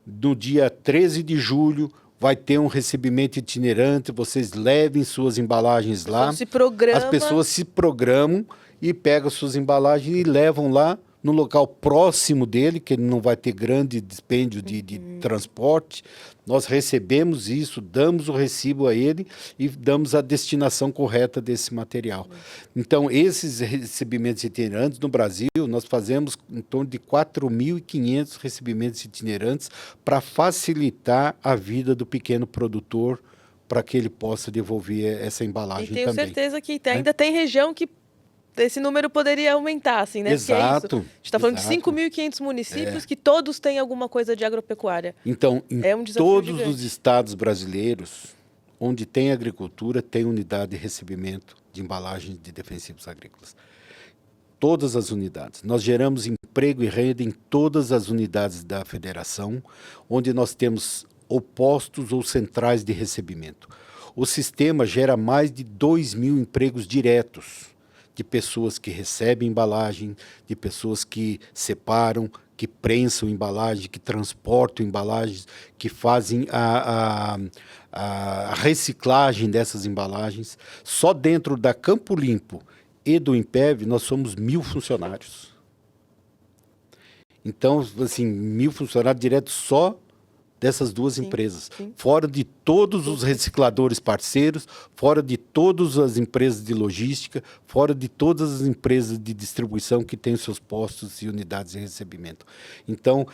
Speaker 2: no dia 13 de julho, vai ter um recebimento itinerante, vocês levem suas embalagens lá. As pessoas se programam e pegam suas embalagens e levam lá no local próximo dele, que ele não vai ter grande dispêndio de transporte. Nós recebemos isso, damos o recibo a ele e damos a destinação correta desse material. Então, esses recebimentos itinerantes no Brasil, nós fazemos em torno de 4.500 recebimentos itinerantes para facilitar a vida do pequeno produtor, para que ele possa devolver essa embalagem também.
Speaker 1: E tenho certeza que ainda tem região que esse número poderia aumentar, assim, né?
Speaker 2: Exato.
Speaker 1: Porque é isso. A gente está falando de 5.500 municípios que todos têm alguma coisa de agropecuária.
Speaker 2: Então, em todos
Speaker 1: gigante.
Speaker 2: os estados brasileiros, onde tem agricultura, tem unidade de recebimento de embalagens de defensivos agrícolas. Todas as unidades. Nós geramos emprego e renda em todas as unidades da federação, onde nós temos ou postos ou centrais de recebimento. O sistema gera mais de 2.000 empregos diretos, de pessoas que recebem embalagem, de pessoas que separam, que prensam embalagem, que transportam embalagens, que fazem a reciclagem dessas embalagens. Só dentro da Campo Limpo e do Impev, nós somos 1.000 funcionários. Então, assim, 1.000 funcionários diretos só dessas duas empresas. Sim. Fora de todos os recicladores parceiros, fora de todas as empresas de logística, fora de todas as empresas de distribuição que têm seus postos e unidades de recebimento. Então,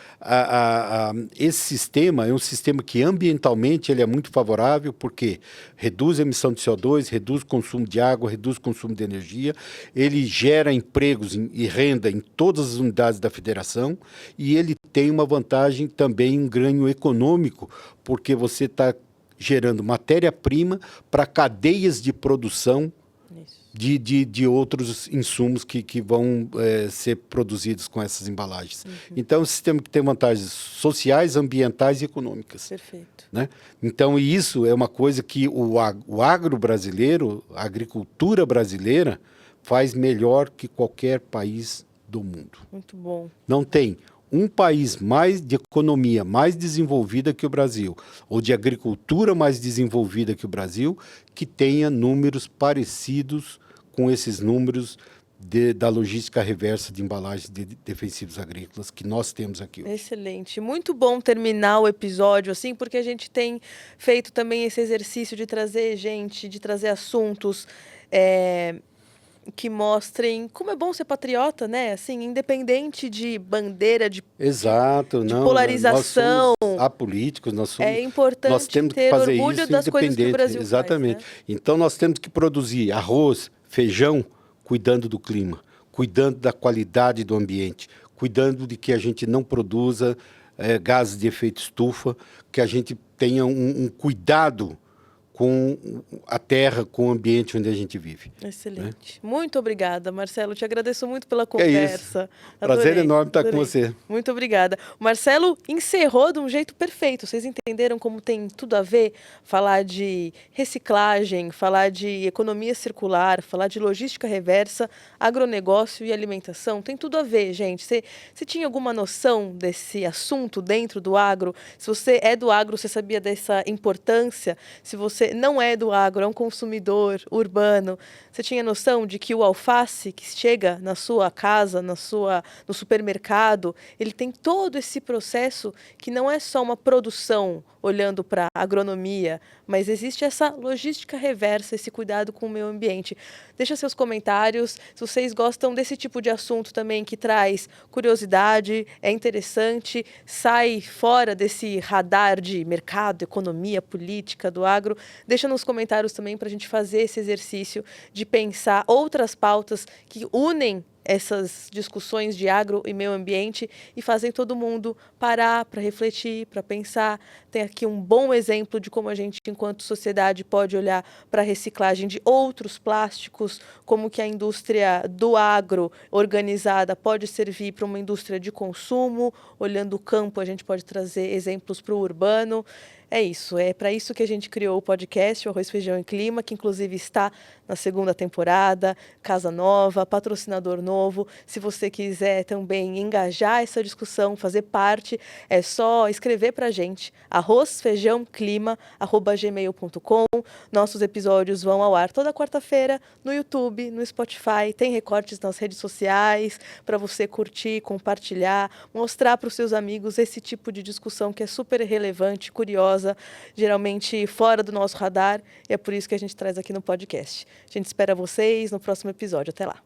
Speaker 2: esse sistema é um sistema que ambientalmente ele é muito favorável, porque reduz a emissão de CO2, reduz o consumo de água, reduz o consumo de energia, ele gera empregos e renda em todas as unidades da federação e ele tem uma vantagem também, um ganho econômico, porque você está gerando matéria-prima para cadeias de produção de outros insumos que vão ser produzidos com essas embalagens. Então, é um sistema que tem vantagens sociais, ambientais e econômicas.
Speaker 1: Perfeito.
Speaker 2: Né? Então, isso é uma coisa que o agro brasileiro, a agricultura brasileira, faz melhor que qualquer país do mundo.
Speaker 1: Muito bom.
Speaker 2: Não tem um país mais de economia mais desenvolvida que o Brasil, ou de agricultura mais desenvolvida que o Brasil, que tenha números parecidos com esses números da logística reversa de embalagens de defensivos agrícolas que nós temos aqui hoje.
Speaker 1: Excelente. Muito bom terminar o episódio assim, porque a gente tem feito também esse exercício de trazer gente, de trazer assuntos que mostrem como é bom ser patriota, né? Assim, independente de bandeira,
Speaker 2: Exato,
Speaker 1: de
Speaker 2: não,
Speaker 1: polarização.
Speaker 2: Nós somos apolíticos, nós
Speaker 1: importante
Speaker 2: temos que
Speaker 1: ter
Speaker 2: fazer
Speaker 1: orgulho
Speaker 2: isso
Speaker 1: das coisas que o
Speaker 2: independente.
Speaker 1: Brasil
Speaker 2: Exatamente.
Speaker 1: faz, né?
Speaker 2: Então nós temos que produzir arroz, feijão, cuidando do clima, cuidando da qualidade do ambiente, cuidando de que a gente não produza gases de efeito estufa, que a gente tenha um cuidado com a terra, com o ambiente onde a gente vive.
Speaker 1: Excelente. Né? Muito obrigada, Marcelo. Te agradeço muito pela
Speaker 2: É
Speaker 1: conversa.
Speaker 2: isso. Prazer enorme estar com você.
Speaker 1: Muito obrigada. O Marcelo encerrou de um jeito perfeito. Vocês entenderam como tem tudo a ver? Falar de reciclagem, falar de economia circular, falar de logística reversa, agronegócio e alimentação. Tem tudo a ver, gente. Você tinha alguma noção desse assunto dentro do agro? Se você é do agro, você sabia dessa importância? Se você não é do agro, é um consumidor urbano, você tinha noção de que o alface que chega na sua casa, no supermercado, ele tem todo esse processo que não é só uma produção olhando para a agronomia, mas existe essa logística reversa, esse cuidado com o meio ambiente. Deixa seus comentários, se vocês gostam desse tipo de assunto também que traz curiosidade, é interessante, sai fora desse radar de mercado, economia, política, do agro, deixa nos comentários também para a gente fazer esse exercício de pensar outras pautas que unem essas discussões de agro e meio ambiente e fazem todo mundo parar para refletir, para pensar. Tem aqui um bom exemplo de como a gente, enquanto sociedade, pode olhar para a reciclagem de outros plásticos, como que a indústria do agro organizada pode servir para uma indústria de consumo. Olhando o campo, a gente pode trazer exemplos para o urbano. É isso, é para isso que a gente criou o podcast, o Arroz, Feijão e Clima, que inclusive está na 2ª temporada, casa nova, patrocinador novo. Se você quiser também engajar essa discussão, fazer parte, é só escrever para a gente, arrozfeijãoclima@gmail.com. Nossos episódios vão ao ar toda quarta-feira no YouTube, no Spotify, tem recortes nas redes sociais para você curtir, compartilhar, mostrar para os seus amigos esse tipo de discussão que é super relevante, curiosa, geralmente fora do nosso radar, e é por isso que a gente traz aqui no podcast. A gente espera vocês no próximo episódio. Até lá!